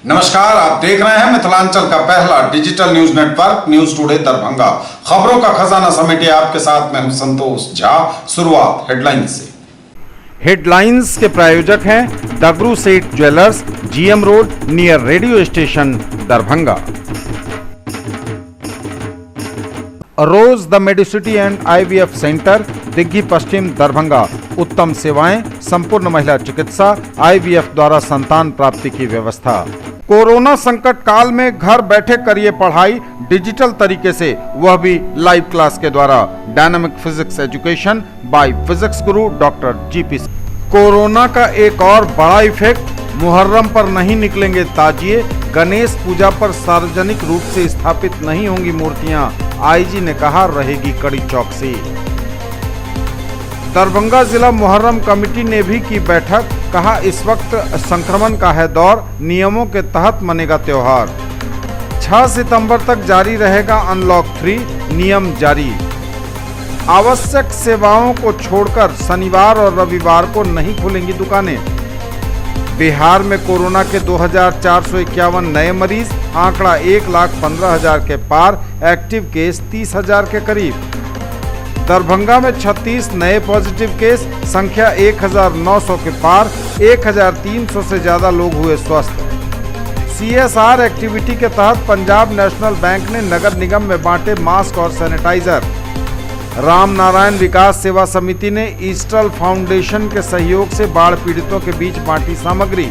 नमस्कार, आप देख रहे हैं मिथिलांचल का पहला digital news network news today Darbhanga. खबरों का खजाना समेटे आपके साथ मैं हूं संतोष झा। शुरुआत हेडलाइंस से। हेडलाइंस के प्रायोजक हैं Dagru Seth jewellers, GM road near radio station Darbhanga. Rose the medicity and IVF centre, Digghi Paschim Darbhanga. उत्तम सेवाएं, संपूर्ण महिला चिकित्सा, IVF द्वारा संतान प्राप्ति की व्यवस्था। कोरोना संकट काल में घर बैठे करिए पढ़ाई डिजिटल तरीके से, वह भी लाइव क्लास के द्वारा। Dynamic physics education by physics Guru doctor GP। Corona का एक और बड़ा इफेक्ट, मुहर्रम पर नहीं निकलेंगे ताजिए, गणेश पूजा पर सार्वजनिक रूप से स्थापित नहीं होंगी मूर्तियां, IG ने कहा रहेगी कड़ी चौकसी। दरभंगा जिला मुहर्रम कमेटी ने भी की बैठक, कहा इस वक्त संक्रमण का है दौर, नियमों के तहत मनेगा त्योहार। 6 सितंबर तक जारी रहेगा अनलॉक 3, नियम जारी। आवश्यक सेवाओं को छोड़कर शनिवार और रविवार को नहीं खुलेंगी दुकानें। बिहार में कोरोना के 2451 नए मरीज, आंकड़ा 1,15,000 के पार, एक्टिव केस 30,000 के करीब। दरभंगा में 36 नए पॉजिटिव केस, संख्या 1,900 के पार, 1,300 से ज्यादा लोग हुए स्वस्थ। CSR एक्टिविटी के तहत पंजाब नेशनल बैंक ने नगर निगम में बांटे मास्क और सैनिटाइजर। राम नारायण विकास सेवा समिति ने ईस्टर्न फाउंडेशन के सहयोग से बाढ़ पीड़ितों के बीच बांटी सामग्री।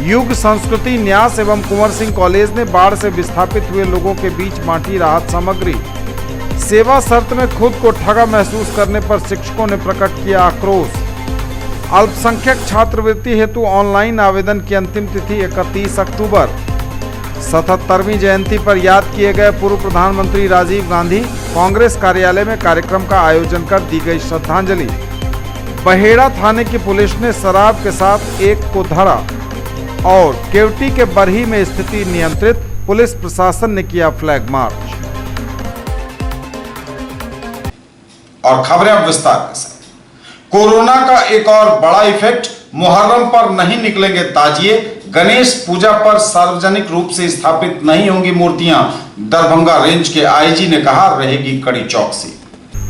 युग संस्कृति न्यास एवं कुंवर सिंह कॉलेज ने बाढ़ से विस्थापित हुए लोगों के बीच बांटी राहत सामग्री। सेवा शर्त में खुद को ठगा महसूस करने पर शिक्षकों ने प्रकट किया आक्रोश। अल्पसंख्यक छात्रवृत्ति हेतु ऑनलाइन आवेदन की अंतिम तिथि 31 अक्टूबर। 77वीं जयंती पर याद किए गए पूर्व प्रधानमंत्री राजीव गांधी, कांग्रेस कार्यालय में कार्यक्रम का आयोजन कर दी गई श्रद्धांजलि। बहेड़ा थाने की पुलिस ने शराब के साथ एक को धरा और केवटी के बरही में स्थिति नियंत्रित, पुलिस प्रशासन ने किया फ्लैग मार्च। और खबरें अब विस्तार से। कोरोना का एक और बड़ा इफेक्ट, मुहर्रम पर नहीं निकलेंगे ताजिए, गणेश पूजा पर सार्वजनिक रूप से स्थापित नहीं होंगी मूर्तियां, दरभंगा रेंज के IG ने कहा रहेगी कड़ी चौकसी।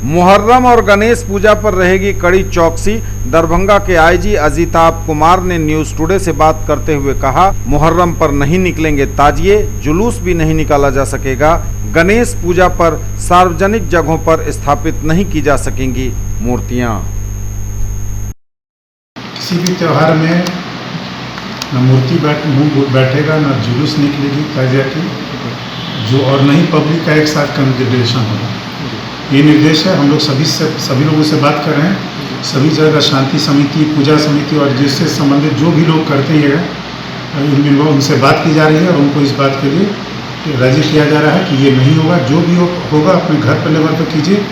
मुहर्रम और गणेश पूजा पर रहेगी कड़ी चौकसी, दरभंगा के IG अजिताभ कुमार ने न्यूज टुडे से बात करते हुए कहा, मुहर्रम पर नहीं निकलेंगे ताजिए, जुलूस भी नहीं निकाला जा सकेगा, गणेश पूजा पर सार्वजनिक जगहों पर स्थापित नहीं की जा सकेंगी मूर्तियां। किसी भी त्योहार में न मूर्ति बैठेगा, न जुलूस निकलेगी ताजिया की, जो और नहीं पब्लिक का एक साथ कंग्रेगेशन होगा। ये निर्देश है, हम लोग सभी लोगों से बात कर रहे हैं। सभी जगह शांति समिति, पूजा समिति और जिससे संबंधित जो भी लोग करते हैं उनसे बात की जा रही है और उनको इस बात के लिए राजी किया जा रहा है कि ये नहीं होगा। जो भी होगा अपने घर पर लेवल पर कीजिए,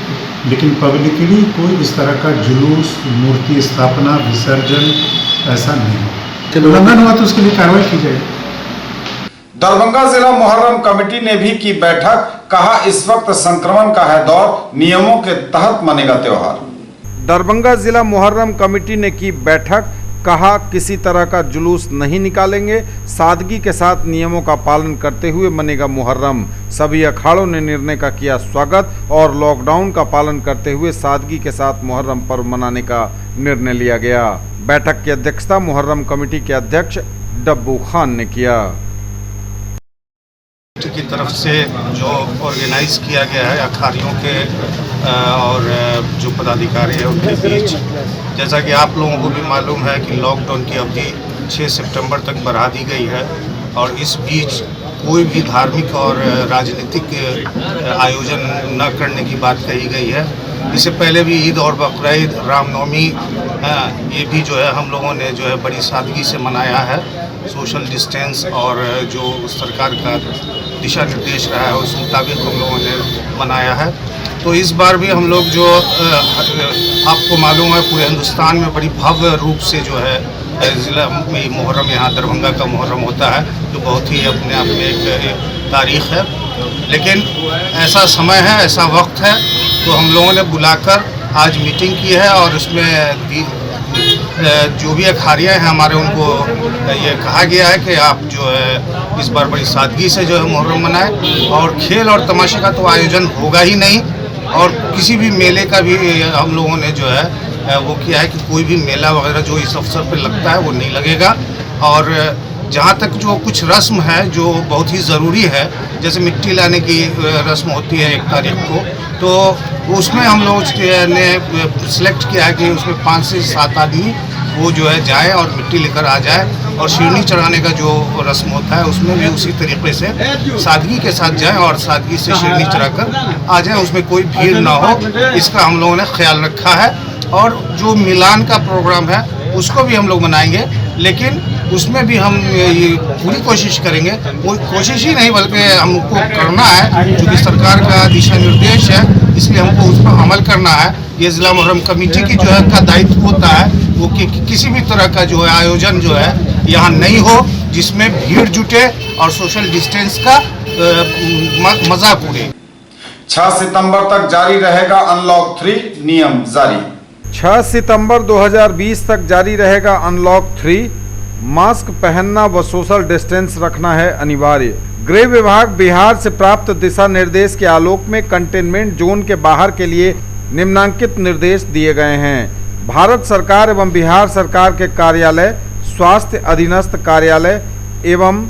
लेकिन पब्लिकली कोई इस तरह का जुलूस, मूर्ति स्थापना, विसर्जन ऐसा नहीं होगा। उल्लंघन हुआ तो उसके लिए कार्रवाई की जाएगी। दरभंगा जिला मुहर्रम कमेटी ने भी की बैठक, कहा इस वक्त संक्रमण का है दौर, नियमों के तहत मनेगा त्योहार। दरभंगा जिला मुहर्रम कमेटी ने की बैठक, कहा किसी तरह का जुलूस नहीं निकालेंगे, सादगी के साथ नियमों का पालन करते हुए मनेगा मुहर्रम। सभी अखाड़ों ने निर्णय का किया स्वागत और लॉकडाउन का पालन करते हुए सादगी के साथ मुहर्रम पर्व मनाने का निर्णय लिया गया। बैठक की अध्यक्षता मुहर्रम कमेटी के अध्यक्ष डब्बू खान ने किया। की तरफ से जो ऑर्गेनाइज किया गया है अखाड़ियों के और जो पदाधिकारी हैं उनके बीच, जैसा कि आप लोगों को भी मालूम है कि लॉकडाउन की अवधि 6 सितंबर तक बढ़ा दी गई है और इस बीच कोई भी धार्मिक और राजनीतिक आयोजन न करने की बात कही गई है। इससे पहले भी ईद और बकरीद, रामनवमी, ये भी जो है हम लोगों ने जो है बड़ी सादगी से मनाया है। सोशल डिस्टेंस और जो सरकार का दिशा निर्देश रहा है उस मुताबिक हम लोगों ने मनाया है। तो इस बार भी हम लोग जो आपको मालूम है पूरे हिंदुस्तान में बड़ी भव्य रूप से जो है ज़िला में मुहर्रम, यहाँ दरभंगा का मुहर्रम होता है, जो बहुत ही अपने आप में एक तारीख़ है। लेकिन ऐसा समय है, ऐसा वक्त है, तो हम लोगों ने बुलाकर आज मीटिंग की है और उसमें जो भी अखाड़ियाँ हैं हमारे, उनको ये कहा गया है कि आप जो है इस बार बड़ी सादगी से जो है मुहर्रम मनाएं, और खेल और तमाशे का तो आयोजन होगा ही नहीं, और किसी भी मेले का भी हम लोगों ने जो है वो किया है कि कोई भी मेला वगैरह जो इस अवसर पर लगता है वो नहीं लगेगा। और जहाँ तक जो कुछ रस्म है जो बहुत ही ज़रूरी है, जैसे मिट्टी लाने की रस्म होती है 1 तारीख को, तो उसमें हम लोग ने सिलेक्ट किया है कि उसमें 5 से 7 आदमी वो जो है जाए और मिट्टी लेकर आ जाए, और शिरनी चढ़ाने का जो रस्म होता है उसमें भी उसी तरीके से सादगी के साथ जाएं और सादगी से शिरनी चढ़ाकर आ जाएं, उसमें कोई भीड़ ना हो, इसका हम लोगों ने ख्याल रखा है। और जो मिलान का प्रोग्राम है उसको भी हम लोग मनाएंगे, लेकिन उसमें भी हम ये पूरी कोशिश करेंगे, वो कोशिश ही नहीं बल्कि हमको करना है, क्योंकि सरकार का दिशा निर्देश है, इसलिए हमको उस पर अमल करना है। ये ज़िला मुहर्रम कमेटी की जो है का दायित्व होता है वो कि किसी भी तरह का जो है आयोजन जो है यहाँ नहीं हो जिसमें भीड़ जुटे और सोशल डिस्टेंस का मजाक उड़े। 6 सितंबर तक जारी रहेगा अनलॉक 3 नियम जारी। 6 सितंबर 2020 तक जारी रहेगा अनलॉक 3। मास्क पहनना व सोशल डिस्टेंस रखना है अनिवार्य। गृह विभाग बिहार से प्राप्त दिशा निर्देश के आलोक में कंटेनमेंट जोन के बाहर के लिए निम्नांकित निर्देश दिए गए हैं। भारत सरकार एवं बिहार सरकार के कार्यालय, स्वास्थ्य अधीनस्थ कार्यालय एवं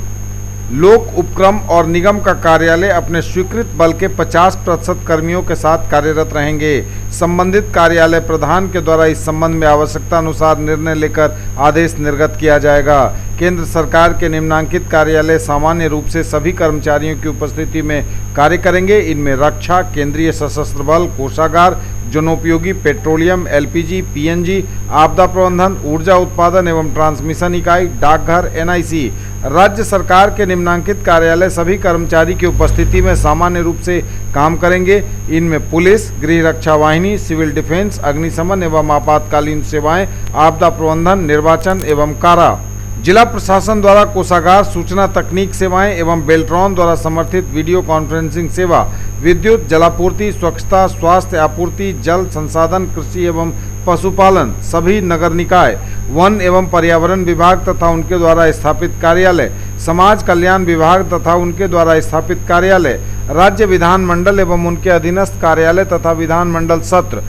लोक उपक्रम और निगम का कार्यालय अपने स्वीकृत बल के 50% कर्मियों के साथ कार्यरत रहेंगे। संबंधित कार्यालय प्रधान के द्वारा इस संबंध में आवश्यकता अनुसार निर्णय लेकर आदेश निर्गत किया जाएगा। केंद्र सरकार के निम्नांकित कार्यालय सामान्य रूप से सभी कर्मचारियों की उपस्थिति में कार्य करेंगे। इनमें रक्षा, केंद्रीय सशस्त्र बल, कोषागार, जनोपयोगी, पेट्रोलियम, एलपीजी, पीएनजी, आपदा प्रबंधन, ऊर्जा उत्पादन एवं ट्रांसमिशन इकाई, डाकघर, एनआईसी। राज्य सरकार के निम्नांकित कार्यालय सभी कर्मचारी की उपस्थिति में सामान्य रूप से काम करेंगे। इनमें पुलिस, गृह रक्षा वाहिनी, सिविल डिफेंस, अग्निशमन एवं आपातकालीन सेवाएं, आपदा प्रबंधन, निर्वाचन एवं कारा। जिला प्रशासन द्वारा कोषागार, सूचना तकनीक सेवाएं एवं बेल्ट्रॉन द्वारा समर्थित वीडियो कॉन्फ्रेंसिंग सेवा, विद्युत, जलापूर्ति, स्वच्छता, स्वास्थ्य आपूर्ति, जल संसाधन, कृषि एवं पशुपालन, सभी नगर निकाय, वन एवं पर्यावरण विभाग तथा उनके द्वारा स्थापित कार्यालय, समाज कल्याण विभाग तथा उनके द्वारा स्थापित कार्यालय, राज्य विधानमंडल एवं उनके अधीनस्थ कार्यालय तथा विधानमंडल सत्र,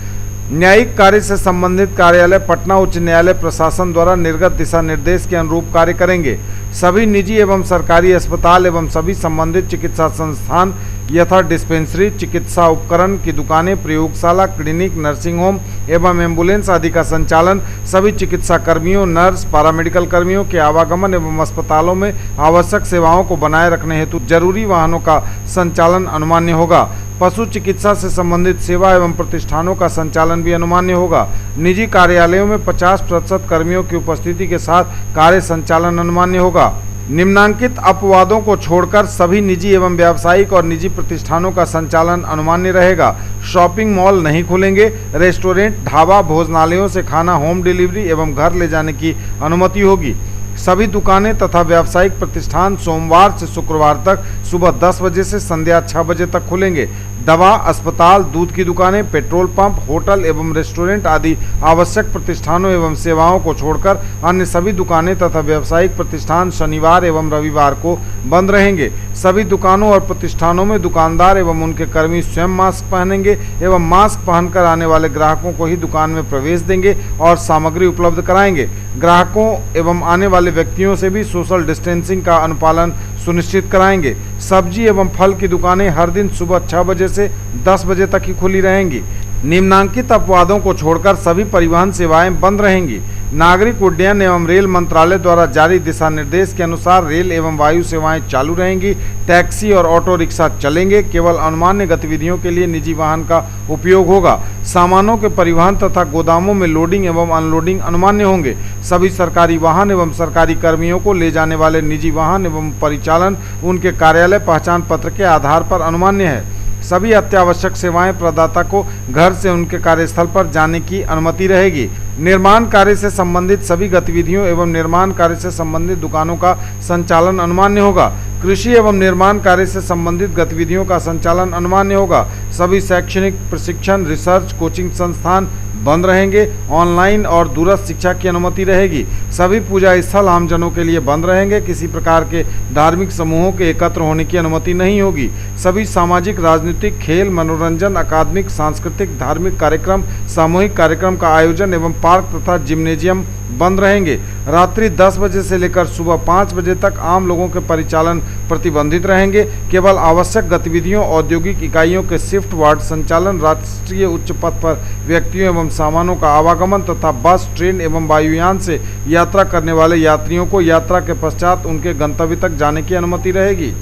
न्यायिक कार्य से संबंधित कार्यालय पटना उच्च न्यायालय प्रशासन द्वारा निर्गत दिशा निर्देश के अनुरूप कार्य करेंगे। सभी निजी एवं सरकारी अस्पताल एवं सभी संबंधित चिकित्सा संस्थान यथा डिस्पेंसरी, चिकित्सा उपकरण की दुकानें, प्रयोगशाला, क्लिनिक, नर्सिंग होम एवं एम्बुलेंस आदि का संचालन सभी चिकित्सा कर्मियों, नर्स, पैरामेडिकल कर्मियों के आवागमन एवं अस्पतालों में आवश्यक सेवाओं को बनाए रखने हेतु जरूरी वाहनों का संचालन अनुमान्य होगा। पशु चिकित्सा से संबंधित सेवा एवं प्रतिष्ठानों का संचालन भी अनुमान्य होगा। निजी कार्यालयों में 50% कर्मियों की उपस्थिति के साथ कार्य संचालन अनुमान्य होगा। निम्नांकित अपवादों को छोड़कर सभी निजी एवं व्यावसायिक और निजी प्रतिष्ठानों का संचालन अनुमान्य रहेगा। शॉपिंग मॉल नहीं खुलेंगे। रेस्टोरेंट, ढाबा, भोजनालयों से खाना होम डिलीवरी एवं घर ले जाने की अनुमति होगी। सभी दुकानें तथा व्यावसायिक प्रतिष्ठान सोमवार से शुक्रवार तक सुबह 10 बजे से संध्या 6 बजे तक खुलेंगे। दवा, अस्पताल, दूध की दुकानें, पेट्रोल पंप, होटल एवं रेस्टोरेंट आदि आवश्यक प्रतिष्ठानों एवं सेवाओं को छोड़कर अन्य सभी दुकानें तथा व्यावसायिक प्रतिष्ठान शनिवार एवं रविवार को बंद रहेंगे। सभी दुकानों और प्रतिष्ठानों में दुकानदार एवं उनके कर्मी स्वयं मास्क पहनेंगे एवं मास्क पहनकर आने वाले ग्राहकों को ही दुकान में प्रवेश देंगे और सामग्री उपलब्ध कराएंगे। ग्राहकों एवं आने वाले व्यक्तियों से भी सोशल डिस्टेंसिंग का अनुपालन सुनिश्चित कराएंगे। सब्जी एवं फल की दुकानें हर दिन सुबह 6 बजे से 10 बजे तक ही खुली रहेंगी। निम्नांकित अपवादों को छोड़कर सभी परिवहन सेवाएं बंद रहेंगी। नागरिक उड्डयन एवं रेल मंत्रालय द्वारा जारी दिशा निर्देश के अनुसार रेल एवं वायु सेवाएं चालू रहेंगी। टैक्सी और ऑटो रिक्शा चलेंगे। केवल अनुमान्य गतिविधियों के लिए निजी वाहन का उपयोग होगा। सामानों के परिवहन तथा गोदामों में लोडिंग एवं अनलोडिंग अनुमान्य होंगे। सभी सरकारी वाहन एवं सरकारी कर्मियों को ले जाने वाले निजी वाहन एवं परिचालन उनके कार्यालय पहचान पत्र के आधार पर अनुमान्य है। सभी अत्यावश्यक सेवाएं प्रदाता को घर से उनके कार्यस्थल पर जाने की अनुमति रहेगी। निर्माण कार्य से संबंधित सभी गतिविधियों एवं निर्माण कार्य से संबंधित दुकानों का संचालन अनुमान्य होगा। कृषि एवं निर्माण कार्य से संबंधित गतिविधियों का संचालन अनुमान्य होगा। सभी शैक्षणिक प्रशिक्षण, रिसर्च, कोचिंग संस्थान, बंद रहेंगे। ऑनलाइन और दूरस्थ शिक्षा की अनुमति रहेगी। सभी पूजा स्थल आमजनों के लिए बंद रहेंगे। किसी प्रकार के धार्मिक समूहों के एकत्र होने की अनुमति नहीं होगी। सभी सामाजिक, राजनीतिक, खेल, मनोरंजन, अकादमिक, सांस्कृतिक, धार्मिक कार्यक्रम, सामूहिक कार्यक्रम का आयोजन एवं पार्क तथा जिम्नेजियम बंद रहेंगे। रात्रि 10 बजे से लेकर सुबह 5 बजे तक आम लोगों के परिचालन प्रतिबंधित रहेंगे। केवल आवश्यक गतिविधियों, औद्योगिक इकाइयों के शिफ्ट वार्ड संचालन, राष्ट्रीय उच्च पथ पर व्यक्तियों एवं सामानों का आवागमन तथा बस, ट्रेन एवं वायुयान से यात्रा करने वाले यात्रियों को यात्रा के पश्चात उनके गंतव्य तक जाने की अनुमति रहेगी।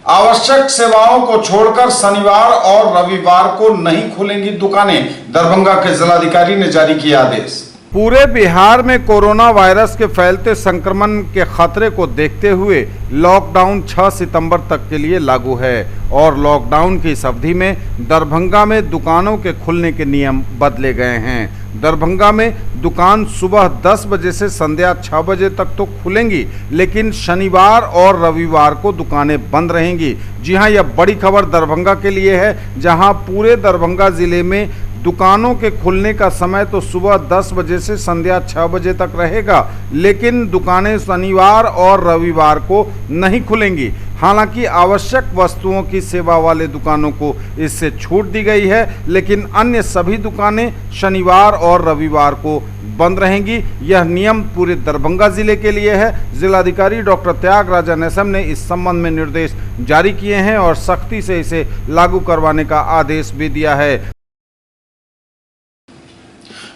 आवश्यक सेवाओं को छोड़कर शनिवार और रविवार को नहीं खुलेंगी दुकानें, दरभंगा के जिलाधिकारी ने जारी किया आदेश। पूरे बिहार में कोरोना वायरस के फैलते संक्रमण के खतरे को देखते हुए लॉकडाउन 6 सितंबर तक के लिए लागू है और लॉकडाउन की इस अवधि में दरभंगा में दुकानों के खुलने के नियम बदले गए हैं। दरभंगा में दुकान सुबह 10 बजे से संध्या 6 बजे तक तो खुलेंगी, लेकिन शनिवार और रविवार को दुकानें बंद रहेंगी। जी हां, यह बड़ी खबर दरभंगा के लिए है, जहां पूरे दरभंगा जिले में दुकानों के खुलने का समय तो सुबह 10 बजे से संध्या 6 बजे तक रहेगा, लेकिन दुकानें शनिवार और रविवार को नहीं खुलेंगी। हालांकि आवश्यक वस्तुओं की सेवा वाले दुकानों को इससे छूट दी गई है, लेकिन अन्य सभी दुकानें शनिवार और रविवार को बंद रहेंगी। यह नियम पूरे दरभंगा जिले के लिए है। जिलाधिकारी डॉक्टर त्यागराजन एसएम ने इस संबंध में निर्देश जारी किए हैं और सख्ती से इसे लागू करवाने का आदेश भी दिया है।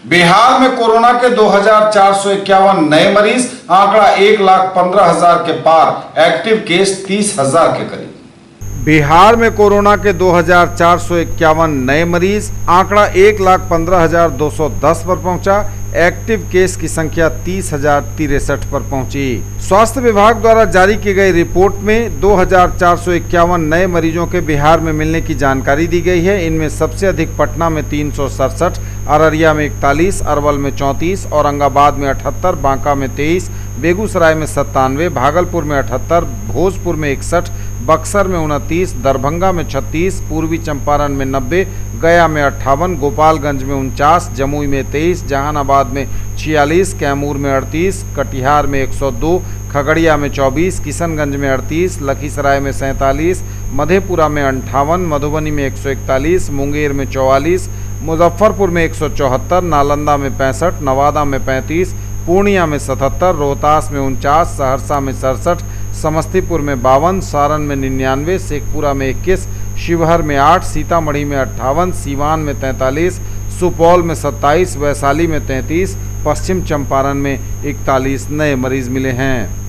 बिहार में कोरोना के 2451 नए मरीज, आंकड़ा 1,15,000 के पार, एक्टिव केस 30,000 के करीब। बिहार में कोरोना के 2451 नए मरीज, आंकड़ा 1,15,210 पर पहुंचा। एक्टिव केस की संख्या 30,063 पर पहुंची। स्वास्थ्य विभाग द्वारा जारी की गई रिपोर्ट में 2451 नए मरीजों के बिहार में मिलने की जानकारी दी गई है। इनमें सबसे अधिक पटना में 367, अररिया में 41, अरवल में 34, औरंगाबाद में 78, बांका में 23, बेगूसराय में 97, भागलपुर में 78, भोजपुर में 61, बक्सर में 29, दरभंगा में 36, पूर्वी चंपारण में 90, गया में 58, गोपालगंज में 49, जमुई में 23, जहानाबाद में 46, कैमूर में 38, कटिहार में 102, खगड़िया में 24, किशनगंज में 38, लखीसराय में 47, मधेपुरा में 58, मधुबनी में 141, मुंगेर में 44, मुजफ्फरपुर में 174, नालंदा में 65, नवादा में 35, पूर्णिया में 77, रोहतास में 49, सहरसा में 67, समस्तीपुर में 52, सारण में 99, शेखपुरा में 21, शिवहर में 8, सीतामढ़ी में 58, सीवान में 43, सुपौल में 27, वैशाली में 33, पश्चिम चंपारण में 41 नए मरीज मिले हैं।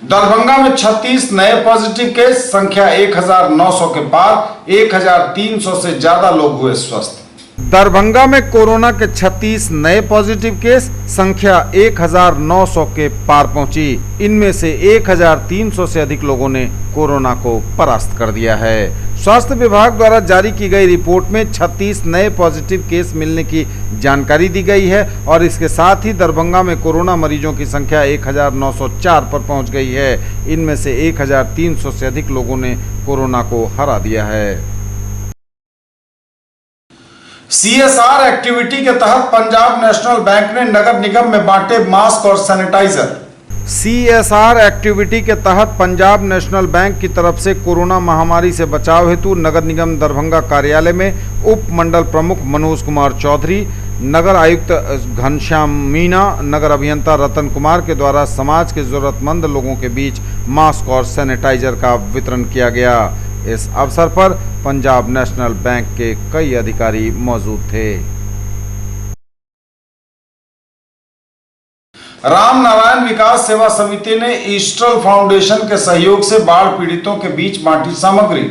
दरभंगा में 36 नए पॉजिटिव केस, संख्या 1,900 के पार, 1,300 से ज्यादा लोग हुए स्वस्थ। दरभंगा में कोरोना के 36 नए पॉजिटिव केस, संख्या 1,900 के पार पहुंची। इनमें से 1,300 से अधिक लोगों ने कोरोना को परास्त कर दिया है। स्वास्थ्य विभाग द्वारा जारी की गई रिपोर्ट में 36 नए पॉजिटिव केस मिलने की जानकारी दी गई है और इसके साथ ही दरभंगा में कोरोना मरीजों की संख्या 1,904 पर पहुंच गई है। इनमें से 1,300 से अधिक लोगों ने कोरोना को हरा दिया है। CSR एक्टिविटी के तहत पंजाब नेशनल बैंक ने नगर निगम में बांटे मास्क और सैनिटाइजर। CSR एक्टिविटी के तहत पंजाब नेशनल बैंक की तरफ से कोरोना महामारी से बचाव हेतु नगर निगम दरभंगा कार्यालय में उप मंडल प्रमुख मनोज कुमार चौधरी, नगर आयुक्त घनश्याम मीना, नगर अभियंता रतन कुमार के द्वारा समाज के जरूरतमंद लोगों के बीच मास्क और सैनिटाइजर का वितरण किया गया। इस अवसर पर पंजाब नेशनल बैंक के कई अधिकारी मौजूद थे। राम नारायण विकास सेवा समिति ने ईस्टर्न फाउंडेशन के सहयोग से बाढ़ पीड़ितों के बीच बांटी सामग्री।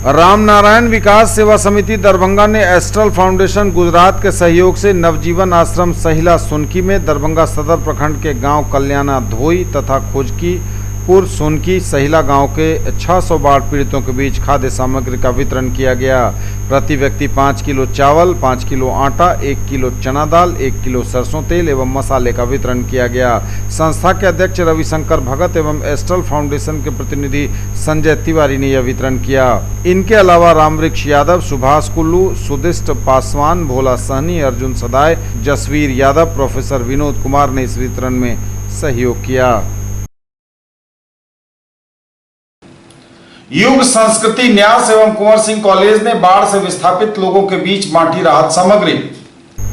राम नारायण विकास सेवा समिति दरभंगा ने एस्ट्रल फाउंडेशन गुजरात के सहयोग से नवजीवन आश्रम सहिला सुनकी में दरभंगा सदर प्रखंड के गांव कल्याणा धोई तथा खोजकी भरतपुर, सोनकी, सहिला गांव के 600 बाढ़ पीड़ितों के बीच खाद्य सामग्री का वितरण किया गया। प्रति व्यक्ति 5 किलो चावल, 5 किलो आटा, 1 किलो चना दाल, 1 किलो सरसों तेल एवं मसाले का वितरण किया गया। संस्था के अध्यक्ष रविशंकर भगत एवं एस्ट्रल फाउंडेशन के प्रतिनिधि संजय तिवारी ने यह वितरण किया। इनके अलावा रामवृक्ष यादव, सुभाष कुल्लू, सुदिष्ट पासवान, भोला सहनी, अर्जुन सदाय, जसवीर यादव, प्रोफेसर विनोद कुमार ने इस वितरण में सहयोग किया। युग संस्कृति न्यास एवं कुंवर सिंह कॉलेज ने बाढ़ से विस्थापित लोगों के बीच बांटी राहत सामग्री।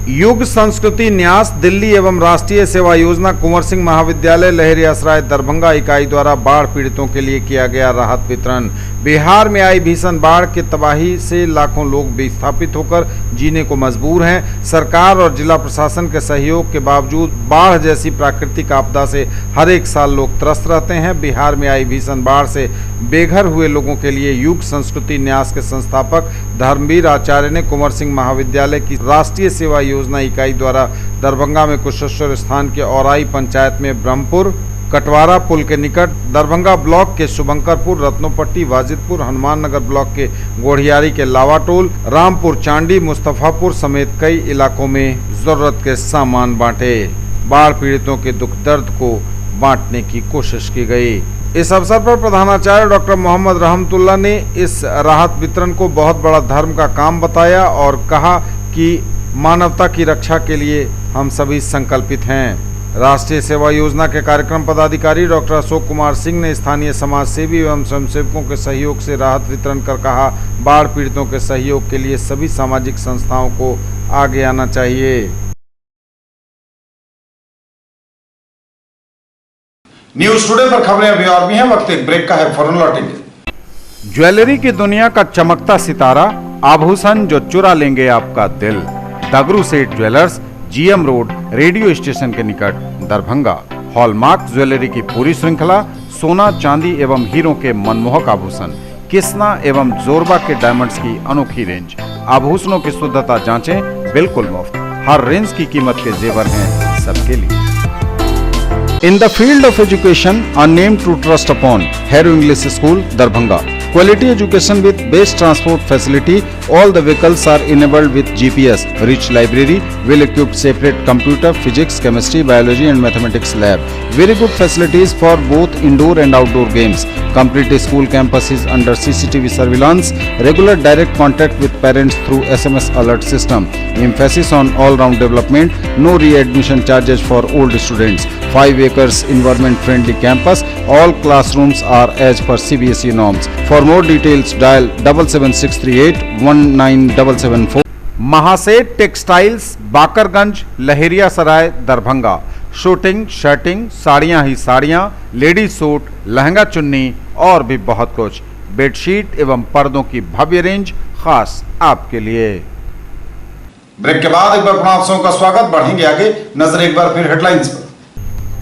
युग संस्कृति न्यास दिल्ली एवं राष्ट्रीय सेवा योजना कुंवर सिंह महाविद्यालय लहरियासराय दरभंगा इकाई द्वारा बाढ़ पीड़ितों के लिए किया गया राहत वितरण। बिहार में आई भीषण बाढ़ के तबाही से लाखों लोग विस्थापित होकर जीने को मजबूर हैं। सरकार और जिला प्रशासन के सहयोग के बावजूद बाढ़ जैसी प्राकृतिक आपदा से हर एक साल लोग त्रस्त रहते हैं। बिहार में आई भीषण बाढ़ से बेघर हुए लोगों के लिए युग संस्कृति न्यास के संस्थापक धर्मवीर आचार्य ने कुंवर सिंह महाविद्यालय की राष्ट्रीय सेवा योजना इकाई द्वारा दरभंगा में कुशेश्वर स्थान के औराई पंचायत में ब्रह्मपुर, कटवारा पुल के निकट, दरभंगा ब्लॉक के शुभंकरपुर, रत्नोपट्टी, वाजिदपुर, हनुमान नगर ब्लॉक के गोढ़ियारी के लावाटोल, रामपुर चांडी, मुस्तफापुर समेत कई इलाकों में जरूरत के सामान बांटे। बाढ़ पीड़ितों के दुख दर्द को बांटने की कोशिश की गई। इस अवसर पर प्रधानाचार्य डॉक्टर मोहम्मद रहमतुल्लाह ने इस राहत वितरण को बहुत बड़ा धर्म का काम बताया और कहा कि मानवता की रक्षा के लिए हम सभी संकल्पित हैं। राष्ट्रीय सेवा योजना के कार्यक्रम पदाधिकारी डॉक्टर अशोक कुमार सिंह ने स्थानीय समाज सेवी एवं स्वयंसेवकों के सहयोग से राहत वितरण कर कहा, बाढ़ पीड़ितों के सहयोग के लिए सभी सामाजिक संस्थाओं को आगे आना चाहिए। न्यूज टुडे पर खबरें अभी और भी हैं, वक्त एक ब्रेक का है, फौरन लौटेंगे। ज्वेलरी की दुनिया का चमकता सितारा, आभूषण जो चुरा लेंगे आपका दिल। दगरू सेठ jewellers, GM road, radio station के निकट, दरभंगा। हॉलमार्क ज्वेलरी की पूरी श्रृंखला, सोना, चांदी एवं हीरों के मनमोहक आभूषण, किस्ना एवं जोरबा के डायमंड्स की अनोखी रेंज। आभूषणों की शुद्धता जांचें, बिल्कुल मुफ्त। हर रेंज की कीमत के जेवर हैं सबके लिए। In the field of education, a name to trust upon, Hero English School, Darbhanga. Quality education with best transport facility. All the vehicles are enabled with GPS. Rich library, well-equipped separate computer, physics, chemistry, biology and mathematics lab. Very good facilities for both indoor and outdoor games. Complete school campus is under CCTV surveillance. Regular direct contact with parents through SMS alert system. Emphasis on all-round development. No re-admission charges for old students. 5 acres environment-friendly campus. All classrooms are as per CBSE norms. For more details, dial 77638 19774. Mahaseth textiles, Bakarganj, Laheriasarai, Darbhanga. Shooting, shirting, साड़ियाँ ही साड़ियाँ, ladies suit, lehenga चुन्नी और भी बहुत कुछ। Bedsheet एवं पर्दों की भव्य रेंज खास आपके लिए। ब्रेक के बाद एक बार पुनः आप सबका स्वागत। बढ़ेंगे आगे, नजर एक बार फिर हेडलाइंस पर।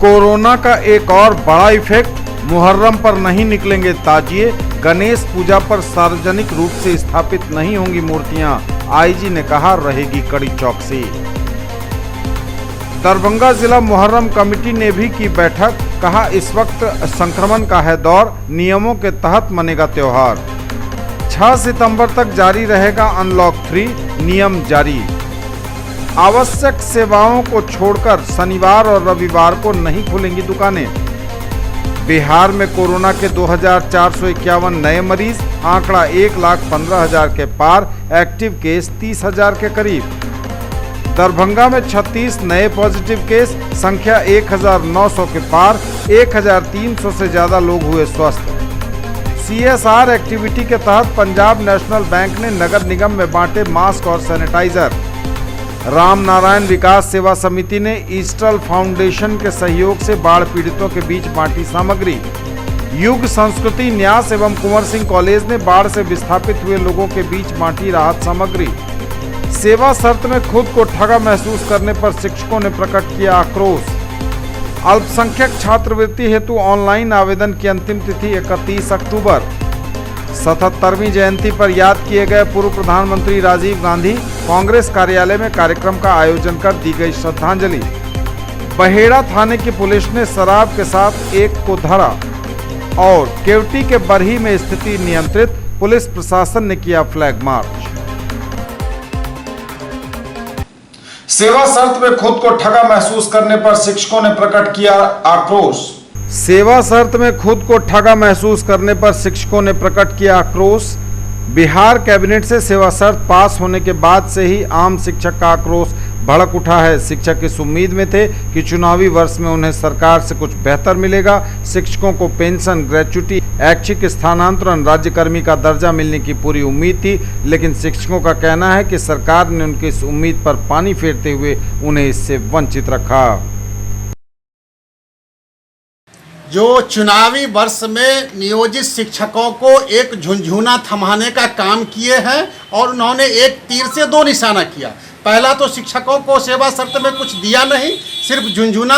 कोरोना का एक और बड़ा इफेक्ट, मुहर्रम पर नहीं निकलेंगे ताजिए। गणेश पूजा पर सार्वजनिक रूप से स्थापित नहीं होंगी मूर्तियां, आईजी ने कहा, रहेगी कड़ी चौकसी। दरभंगा जिला मुहर्रम कमेटी ने भी की बैठक, कहा इस वक्त संक्रमण का है दौर, नियमों के तहत मनेगा त्योहार। 6 सितंबर तक जारी रहेगा अनलॉक 3, नियम जारी। आवश्यक सेवाओं को छोड़कर शनिवार और रविवार को नहीं खुलेंगी दुकानें। बिहार में कोरोना के 2451 नए मरीज, आंकड़ा 1,15,000 के पार, एक्टिव केस 30,000 के करीब। दरभंगा में 36 नए पॉजिटिव केस, संख्या 1,900 के पार, 1,300 से ज्यादा लोग हुए स्वस्थ। CSR एक्टिविटी के तहत पंजाब नेशनल बैंक ने नगर निगम में बांटे मास्क और सैनिटाइजर। राम नारायण विकास सेवा समिति ने ईस्टर्न फाउंडेशन के सहयोग से बाढ़ पीड़ितों के बीच बांटी सामग्री। युग संस्कृति न्यास एवं कुंवर सिंह कॉलेज ने बाढ़ से विस्थापित हुए लोगों के बीच बांटी राहत सामग्री। सेवा शर्त में खुद को ठगा महसूस करने पर शिक्षकों ने प्रकट किया आक्रोश। अल्पसंख्यक छात्रवृत्ति हेतु ऑनलाइन आवेदन की अंतिम तिथि 31 अक्टूबर। 77वीं जयंती पर याद किए गए पूर्व प्रधानमंत्री राजीव गांधी, कांग्रेस कार्यालय में कार्यक्रम का आयोजन कर दी गई श्रद्धांजलि। बहेड़ा थाने की पुलिस ने शराब के साथ एक को धरा। और केवटी के बरही में स्थिति नियंत्रित, पुलिस प्रशासन ने किया फ्लैग मार्च। सेवा शर्त में खुद को ठगा महसूस करने पर शिक्षकों ने प्रकट किया आक्रोश। सेवा शर्त में खुद को ठगा महसूस करने पर शिक्षकों ने प्रकट किया आक्रोश। बिहार कैबिनेट से सेवा शर्त पास होने के बाद से ही आम शिक्षक का आक्रोश भड़क उठा है। शिक्षक इस उम्मीद में थे कि चुनावी वर्ष में उन्हें सरकार से कुछ बेहतर मिलेगा। शिक्षकों को पेंशन, ग्रेच्युटी, ऐच्छिक स्थानांतरण, राज्यकर्मी का दर्जा मिलने की पूरी उम्मीद थी, लेकिन शिक्षकों का कहना है कि सरकार ने उनकी इस उम्मीद पर पानी फेरते हुए उन्हें इससे वंचित रखा। जो चुनावी वर्ष में नियोजित शिक्षकों को एक झुनझुना थमाने का काम किए हैं और उन्होंने एक तीर से दो निशाना किया। पहला तो शिक्षकों को सेवा शर्त में कुछ दिया नहीं, सिर्फ झुनझुना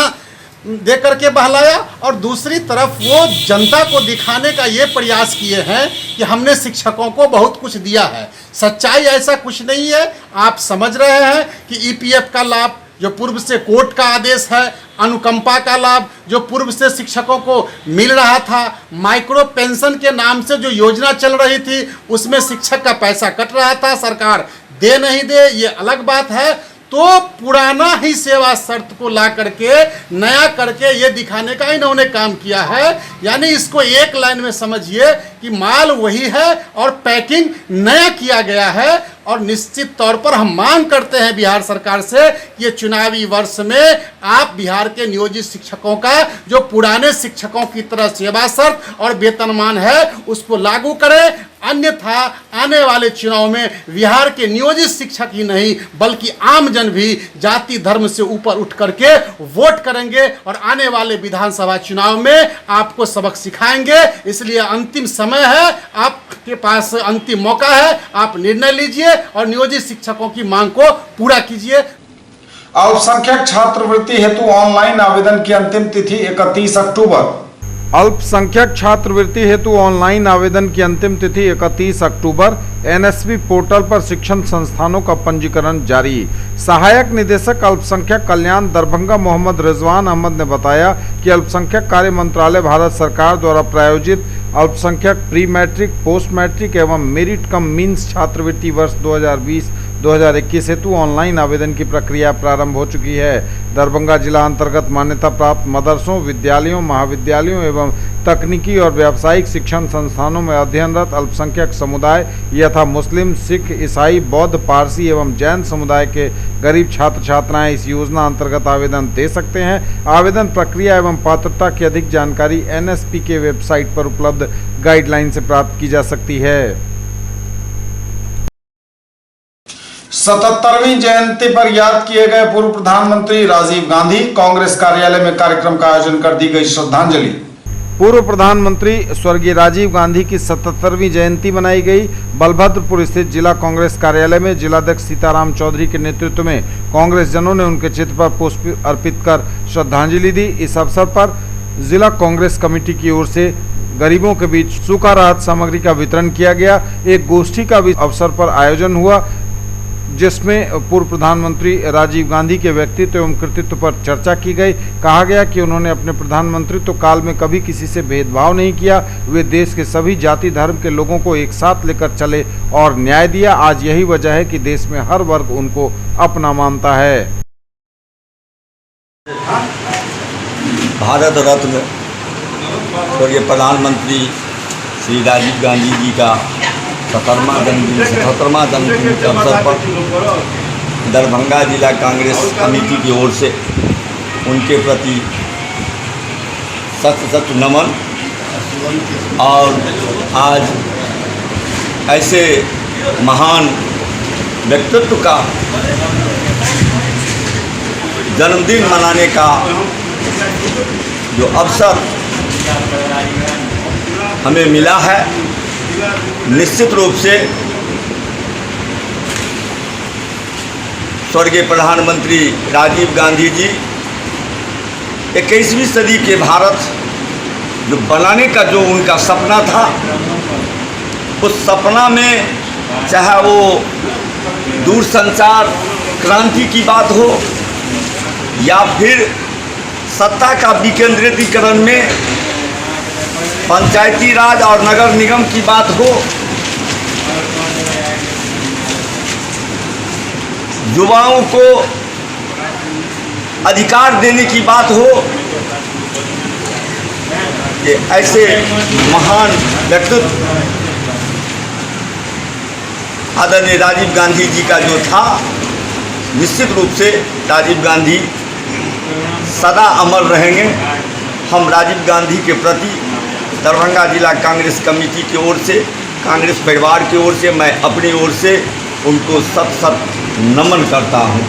दे करके बहलाया, और दूसरी तरफ वो जनता को दिखाने का ये प्रयास किए हैं कि हमने शिक्षकों को बहुत कुछ दिया है। सच्चाई ऐसा कुछ नहीं है। आप समझ रहे हैं कि ईपीएफ का लाभ जो पूर्व से कोर्ट का आदेश है, अनुकंपा का लाभ जो पूर्व से शिक्षकों को मिल रहा था, माइक्रो पेंशन के नाम से जो योजना चल रही थी उसमें शिक्षक का पैसा कट रहा था, सरकार दे नहीं दे ये अलग बात है। तो पुराना ही सेवा शर्त को ला करके नया करके ये दिखाने का इन्होंने काम किया है। यानी इसको एक लाइन में समझिए कि माल वही है और पैकिंग नया किया गया है। और निश्चित तौर पर हम मांग करते हैं बिहार सरकार से कि ये चुनावी वर्ष में आप बिहार के नियोजित शिक्षकों का जो पुराने शिक्षकों की तरह सेवा शर्त और वेतनमान है उसको लागू करें। अन्यथा आने वाले चुनाव में बिहार के नियोजित शिक्षक ही नहीं बल्कि आम जन भी जाति धर्म से ऊपर उठ करके वोट करेंगे और आने वाले विधानसभा चुनाव में आपको सबक सिखाएंगे। इसलिए अंतिम समय है, आपके पास अंतिम मौका है, आप निर्णय लीजिए और नियोजित शिक्षकों की मांग को पूरा कीजिए। अल्पसंख्यक छात्रवृत्ति हेतु ऑनलाइन आवेदन की अंतिम तिथि 31 अक्टूबर। अल्पसंख्यक छात्रवृत्ति हेतु ऑनलाइन आवेदन की अंतिम तिथि 31 अक्टूबर। एनएसपी पोर्टल पर शिक्षण संस्थानों का पंजीकरण जारी। सहायक निदेशक अल्पसंख्यक कल्याण दरभंगा मोहम्मद रिजवान अहमद ने बताया कि अल्पसंख्यक कार्य मंत्रालय भारत सरकार द्वारा प्रायोजित अल्पसंख्यक प्री मैट्रिक, पोस्ट मैट्रिक एवं मेरिट कम मीन्स छात्रवृत्ति वर्ष 2020-2021 हेतु ऑनलाइन आवेदन की प्रक्रिया प्रारंभ हो चुकी है। दरभंगा जिला अंतर्गत मान्यता प्राप्त मदरसों, विद्यालयों, महाविद्यालयों एवं तकनीकी और व्यावसायिक शिक्षण संस्थानों में अध्ययनरत अल्पसंख्यक समुदाय यथा मुस्लिम, सिख, ईसाई, बौद्ध, पारसी एवं जैन समुदाय के गरीब छात्र छात्राएं इस योजना अंतर्गत आवेदन दे सकते हैं। आवेदन प्रक्रिया एवं पात्रता की अधिक जानकारी एनएसपी के वेबसाइट पर उपलब्ध गाइडलाइन से प्राप्त की जा सकती है। 77वीं जयंती पर याद किए गए पूर्व प्रधानमंत्री राजीव गांधी। कांग्रेस कार्यालय में कार्यक्रम का आयोजन कर दी गई श्रद्धांजलि। पूर्व प्रधानमंत्री स्वर्गीय राजीव गांधी की 77वीं जयंती मनाई गई। बलभद्रपुर स्थित जिला कांग्रेस कार्यालय में जिलाध्यक्ष सीताराम चौधरी के नेतृत्व में कांग्रेस जनों ने उनके चित्र पर पुष्प अर्पित कर श्रद्धांजलि दी। इस अवसर पर जिला कांग्रेस कमेटी की ओर से गरीबों के बीच सूखा राहत सामग्री का वितरण किया गया। एक गोष्ठी का भी अवसर पर आयोजन हुआ जिसमें पूर्व प्रधानमंत्री राजीव गांधी के व्यक्तित्व एवं कृतित्व पर चर्चा की गई। कहा गया कि उन्होंने अपने प्रधानमंत्रित्व काल में कभी किसी से भेदभाव नहीं किया। वे देश के सभी जाति धर्म के लोगों को एक साथ लेकर चले और न्याय दिया। आज यही वजह है कि देश में हर वर्ग उनको अपना मानता है। भारत रत्न स्वर्गीय प्रधानमंत्री श्री राजीव गांधी जी का 77वां जन्मदिन के अवसर पर दरभंगा जिला कांग्रेस कमेटी की ओर से उनके प्रति सत नमन। और आज ऐसे महान व्यक्तित्व का जन्मदिन मनाने का जो अवसर हमें मिला है, निश्चित रूप से स्वर्गीय प्रधानमंत्री राजीव गांधी जी 21वीं सदी के भारत जो बनाने का जो उनका सपना था, उस सपना में चाहे वो दूरसंचार क्रांति की बात हो या फिर सत्ता का विकेंद्रीकरण में पंचायती राज और नगर निगम की बात हो, युवाओं को अधिकार देने की बात हो, कि ऐसे महान व्यक्तित्व आदरणीय राजीव गांधी जी का जो था, निश्चित रूप से राजीव गांधी सदा अमर रहेंगे। हम राजीव गांधी के प्रति दरभंगा जिला कांग्रेस कमेटी की ओर से, कांग्रेस परिवार की ओर से, मैं अपनी ओर से उनको सत नमन करता हूं।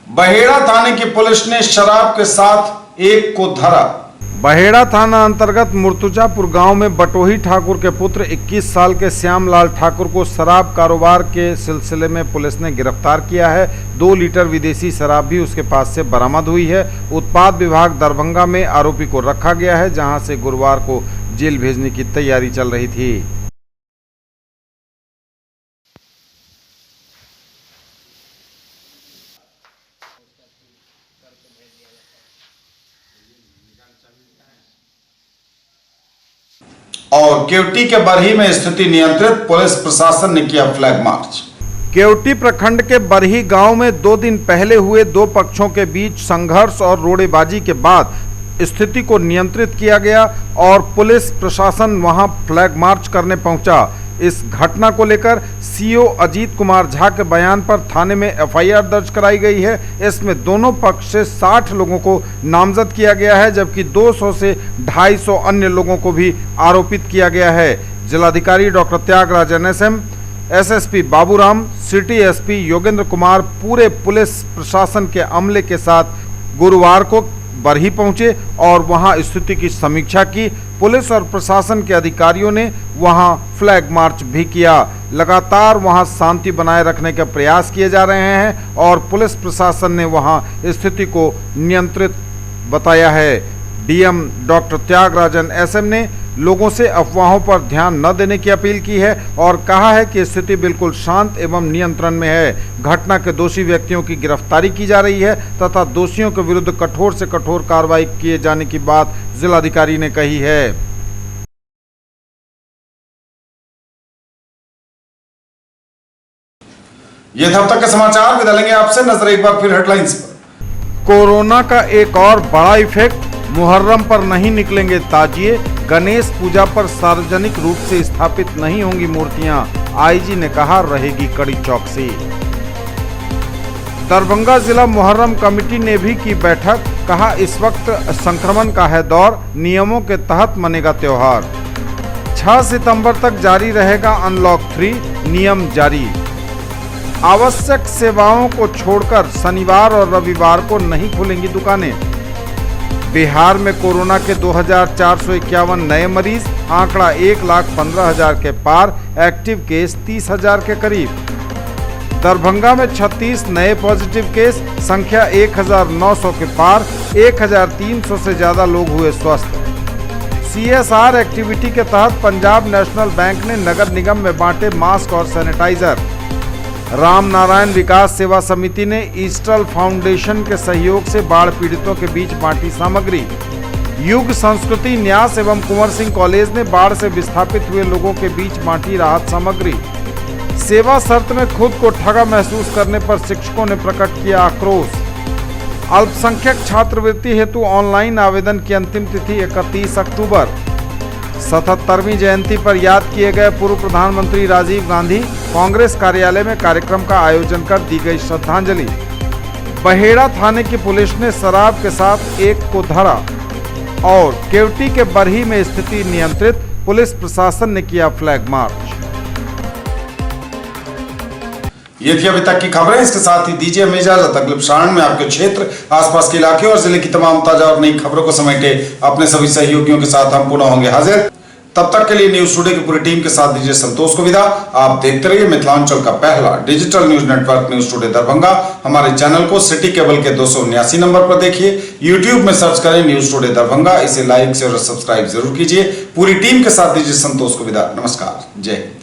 बहेड़ा थाने की पुलिस ने शराब के साथ एक को धरा। बहेड़ा थाना अंतर्गत मुर्तुजापुर गांव में बटोही ठाकुर के पुत्र 21 साल के श्यामलाल ठाकुर को शराब कारोबार के सिलसिले में पुलिस ने गिरफ्तार किया है। 2 लीटर विदेशी शराब भी उसके पास से बरामद हुई है। उत्पाद विभाग दरभंगा में आरोपी को रखा गया है, जहां से गुरुवार को जेल भेजने की तैयारी चल रही थी। और केवटी के बरही में स्थिति नियंत्रित, पुलिस प्रशासन ने किया फ्लैग मार्च। केवटी प्रखंड के बरही गांव में 2 दिन पहले हुए 2 पक्षों के बीच संघर्ष और रोड़ेबाजी के बाद स्थिति को नियंत्रित किया गया और पुलिस प्रशासन वहां फ्लैग मार्च करने पहुंचा। इस घटना को लेकर सीओ अजीत कुमार झा के बयान पर थाने में एफआईआर दर्ज कराई गई है। इसमें दोनों पक्ष से 60 लोगों को नामजद किया गया है, जबकि 200 से 250 अन्य लोगों को भी आरोपित किया गया है। जिलाधिकारी doctor Tyagarajan SM, SSP Baburam, city SP Yogendra Kumar पूरे पुलिस प्रशासन के अमले के साथ गुरुवार को बरही पहुंचे और वहां स्थिति की समीक्षा की। पुलिस और प्रशासन के अधिकारियों ने वहां फ्लैग मार्च भी किया। लगातार वहां शांति बनाए रखने के प्रयास किए जा रहे हैं और पुलिस प्रशासन ने वहां स्थिति को नियंत्रित बताया है। डीएम डॉक्टर त्यागराजन एसएम ने लोगों से अफवाहों पर ध्यान न देने की अपील की है और कहा है कि स्थिति बिल्कुल शांत एवं नियंत्रण में है। घटना के दोषी व्यक्तियों की गिरफ्तारी की जा रही है तथा दोषियों के विरुद्ध कठोर से कठोर कार्रवाई किए जाने की बात जिलाधिकारी ने कही है। ये थे अब तक के समाचार। विदा लेंगे आपसे, नजर एक बार फिर हेडलाइंस पर। कोरोना का एक और बड़ा इफेक्ट, मुहर्रम पर नहीं निकलेंगे ताजिए, गणेश पूजा पर सार्वजनिक रूप से स्थापित नहीं होंगी मूर्तियां, आईजी ने कहा रहेगी कड़ी चौकसी। दरभंगा जिला मुहर्रम कमेटी ने भी की बैठक, कहा इस वक्त संक्रमण का है दौर, नियमों के तहत मनेगा त्योहार। 6 सितंबर तक जारी रहेगा अनलॉक 3, नियम जारी। आवश्यक सेवाओं को छोड़कर शनिवार और रविवार को नहीं खुलेंगी दुकानें। बिहार में कोरोना के 2451 नए मरीज, आंकड़ा 1,15,000 के पार, एक्टिव केस 30,000 के करीब। दरभंगा में 36 नए पॉजिटिव केस, संख्या 1,900 के पार, 1,300 से ज्यादा लोग हुए स्वस्थ। CSR एक्टिविटी के तहत पंजाब नेशनल बैंक ने नगर निगम में बांटे मास्क और सैनिटाइजर। राम नारायण विकास सेवा समिति ने ईस्टर्न फाउंडेशन के सहयोग से बाढ़ पीड़ितों के बीच बांटी सामग्री। युग संस्कृति न्यास एवं कुंवर सिंह कॉलेज ने बाढ़ से विस्थापित हुए लोगों के बीच बांटी राहत सामग्री। सेवा शर्त में खुद को ठगा महसूस करने पर शिक्षकों ने प्रकट किया आक्रोश। अल्पसंख्यक छात्रवृत्ति हेतु ऑनलाइन आवेदन की अंतिम तिथि 31 अक्टूबर। 77वीं जयंती पर याद किए गए पूर्व प्रधानमंत्री राजीव गांधी, कांग्रेस कार्यालय में कार्यक्रम का आयोजन कर दी गई श्रद्धांजलि। बहेड़ा थाने की पुलिस ने शराब के साथ एक को धरा और केवटी के बरही में स्थिति नियंत्रित, पुलिस प्रशासन ने किया फ्लैग मार्च। ये थी अभी तक की खबरें। इसके साथ ही दीजिए हमें इजाजत। अगले प्रसारण में आपके क्षेत्र, आसपास के इलाके और जिले की तमाम ताजा और नई खबरों को समेटे अपने सभी सहयोगियों के साथ हम पुनः होंगे हाजिर। तब तक के लिए न्यूज टुडे की पूरी टीम के साथ दीजिए संतोष को विदा। आप देखते रहिए मिथिलांचल का पहला digital news network news today Darbhanga. हमारे चैनल को सिटी केबल के 279 नंबर पर देखिए, यूट्यूब में सर्च करें न्यूज टुडे दरभंगा। इसे लाइक शेयर और सब्सक्राइब जरूर कीजिए। पूरी टीम के साथ दीजिए संतोष को विदा। नमस्कार, जय हिंद।